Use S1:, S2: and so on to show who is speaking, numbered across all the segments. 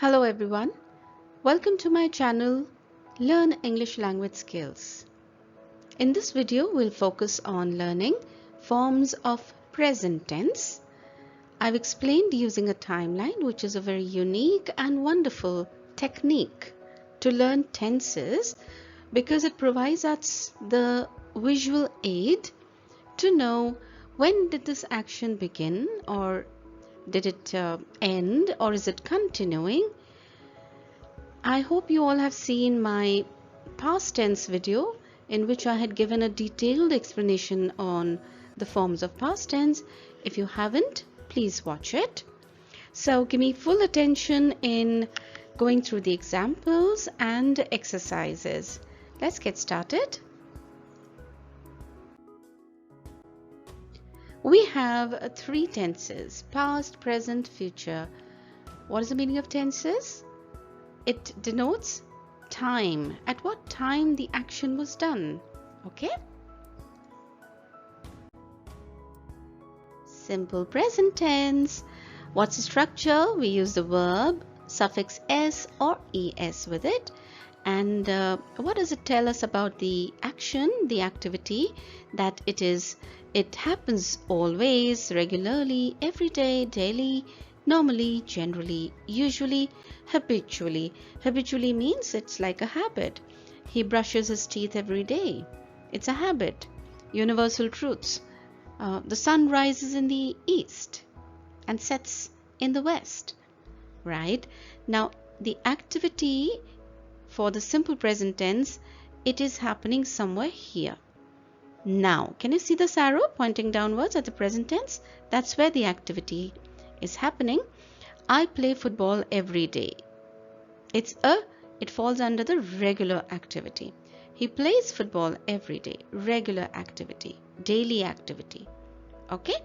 S1: Hello everyone, welcome to my channel Learn English Language Skills. In this video we'll focus on learning forms of present tense. I've explained using a timeline, which is a very unique and wonderful technique to learn tenses because it provides us the visual aid to know when did this action begin, or did it end, or is it continuing. I hope you all have seen my past tense video in which I had given a detailed explanation on the forms of past tense. If you haven't, please watch it. So give me full attention in going through the examples and exercises. Let's get started. We have three tenses: past, present, future. What is the meaning of tenses? It denotes time, at what time the action was done. Okay? Simple present tense. What's the structure? We use the verb, suffix s or es with it. And what does it tell us about the action, the activity? That it happens always, regularly, every day, daily, normally, generally, usually, habitually. Habitually means it's like a habit. He brushes his teeth every day. It's a habit. Universal truths. The sun rises in the east and sets in the west. Right? Now, the activity for the simple present tense, it is happening somewhere here. Now, can you see this arrow pointing downwards at the present tense? That's where the activity is happening. I play football every day. It falls under the regular activity. He plays football every day. Regular activity, daily activity. Okay?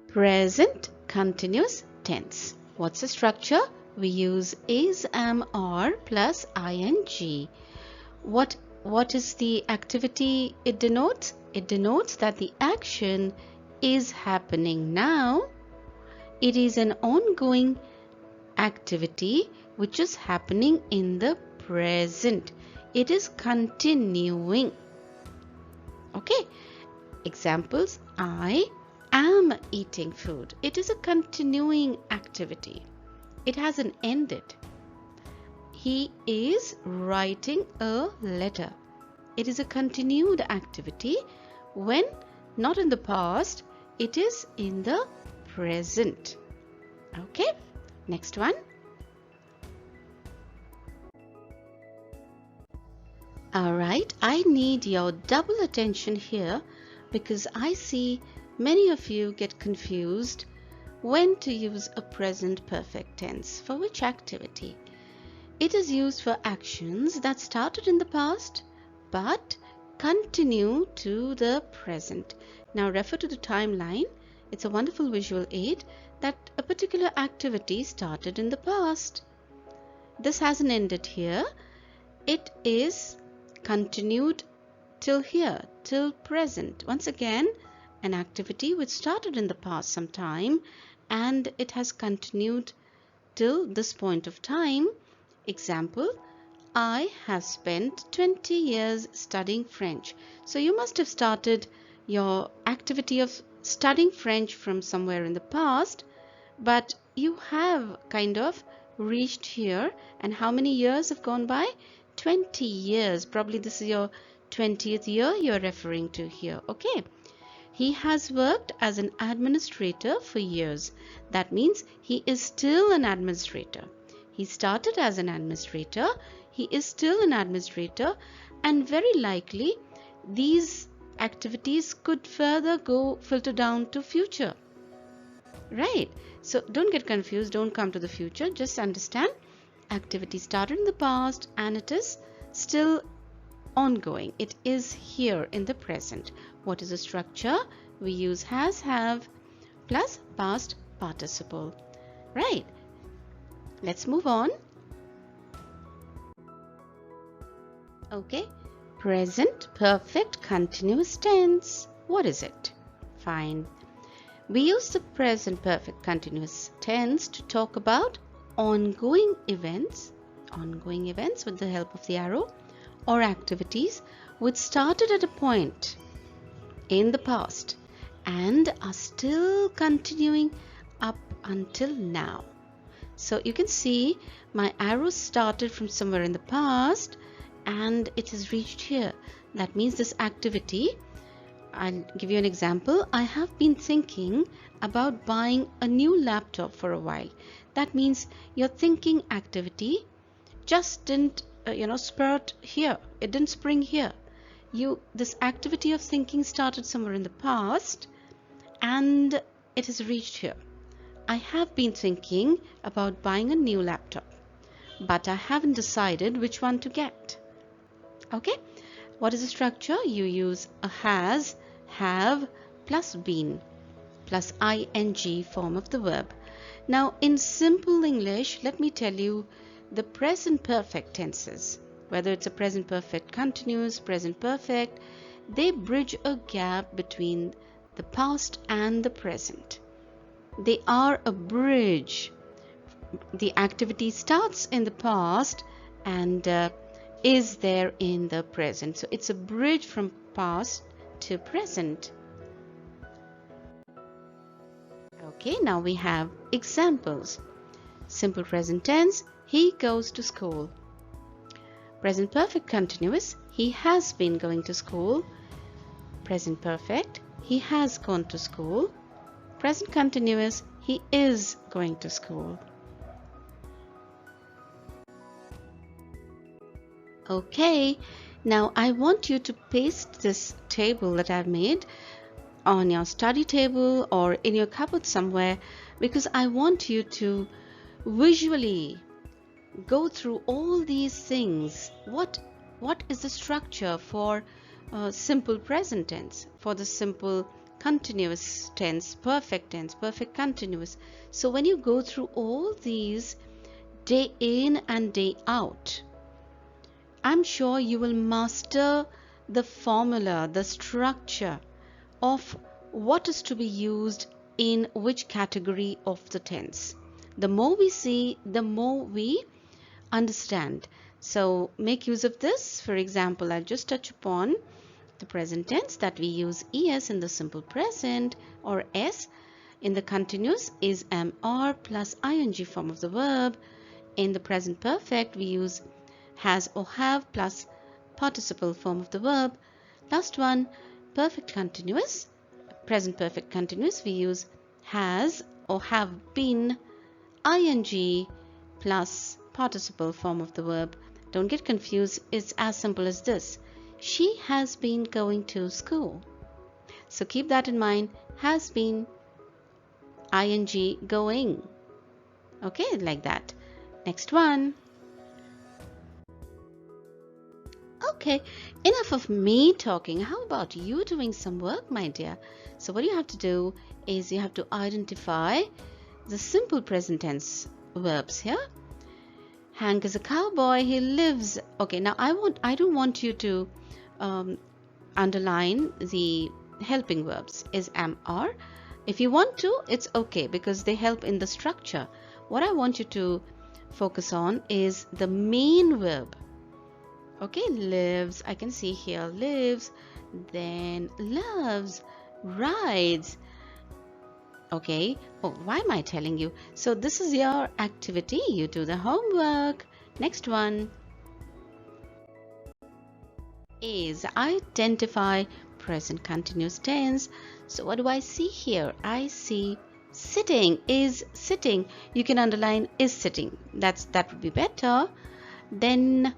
S1: Present continuous tense. What's the structure? We use is, am, are plus ing. What is the activity it denotes? It denotes that the action is happening now. It is an ongoing activity which is happening in the present. It is continuing. Okay. Examples: I am eating food. It is a continuing activity. It hasn't ended. He is writing a letter. It is a continued activity when not in the past, it is in the present. Okay, next one. Alright, I need your double attention here because I see many of you get confused when to use a present perfect tense. For which activity? It is used for actions that started in the past but continue to the present. Now refer to the timeline. It's a wonderful visual aid that a particular activity started in the past. This hasn't ended here. It is continued till here, till present. Once again, an activity which started in the past sometime and it has continued till this point of time. Example: I have spent 20 years studying French. So you must have started your activity of studying French from somewhere in the past, but you have kind of reached here. And how many years have gone by? 20 years. Probably this is your 20th year you're referring to here. Okay. He has worked as an administrator for years. That means he is still an administrator. He started as an administrator. He is still an administrator, and very likely these activities could further filter down to future. Right? So don't get confused. Don't come to the future. Just understand activity started in the past and it is still ongoing. It is here in the present. What is the structure? We use has, have plus past participle. Right? Let's move on. Okay. Present perfect continuous tense. What is it? Fine. We use the present perfect continuous tense to talk about ongoing events with the help of the arrow, or activities which started at a point in the past and are still continuing up until now. So you can see my arrow started from somewhere in the past and it has reached here. That means this activity, I'll give you an example. I have been thinking about buying a new laptop for a while. That means your thinking activity just didn't spurt here. It didn't spring here. This activity of thinking started somewhere in the past and it has reached here. I have been thinking about buying a new laptop, but I haven't decided which one to get. Okay, what is the structure? You use a has, have plus been plus ing form of the verb. Now in simple English, let me tell you the present perfect tenses, whether it's a present perfect continuous, present perfect, they bridge a gap between the past and the present. They are a bridge. The activity starts in the past and is there in the present. So it's a bridge from past to present. Okay, now we have examples. Simple present tense, he goes to school. Present perfect continuous, he has been going to school. Present perfect, he has gone to school. Present continuous, he is going to school. Okay, now I want you to paste this table that I've made on your study table or in your cupboard somewhere, because I want you to visually go through all these things. What is the structure for simple present tense, for the simple continuous tense, perfect continuous? So when you go through all these day in and day out, I'm sure you will master the formula, the structure of what is to be used in which category of the tense. The more we see, the more we understand. So make use of this. For example, I'll just touch upon the present tense, that we use es in the simple present, or s in the continuous is mr plus ing form of the verb. In the present perfect, we use has or have plus participle form of the verb. Last one, perfect continuous, present perfect continuous, we use has or have been ing plus participle form of the verb. Don't get confused, it's as simple as this. She has been going to school. So keep that in mind, has been ing going. Okay, like that. Next one. Okay, enough of me talking. How about you doing some work, my dear? So what you have to do is you have to identify the simple present tense verbs here. Hank is a cowboy, he lives. Okay, now I don't want you to underline the helping verbs is am are. If you want to, it's okay, because they help in the structure. What I want you to focus on is the main verb. Okay, lives, I can see here lives, then loves, rides. Okay, oh, why am I telling you? So this is your activity, you do the homework. Next one is identify present continuous tense. So what do I see here? I see sitting, is sitting. You can underline is sitting, that would be better. Then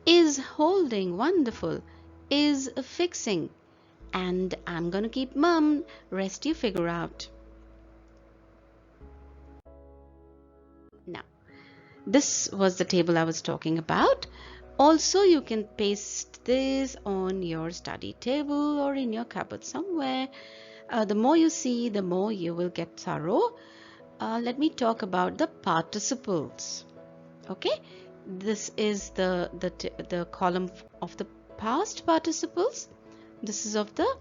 S1: is holding, wonderful. Is fixing, and I'm gonna keep mum, rest you figure out. Now this was the table I was talking about. Also you can paste this on your study table or in your cupboard somewhere. The more you see, the more you will get thorough. Let me talk about the participles. Okay, this is the column of the past participles. This is of the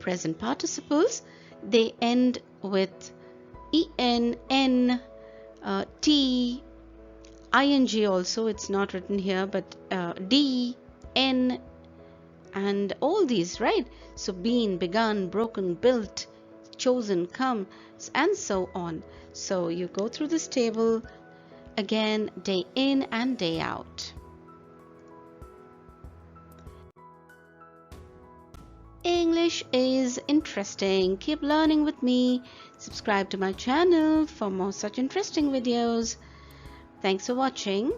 S1: present participles. They end with en, n, t, ing also. It's not written here, but d, n, and all these, right? So been, begun, broken, built, chosen, come, and so on. So you go through this table again, day in and day out. English is interesting. Keep learning with me. Subscribe to my channel for more such interesting videos. Thanks for watching.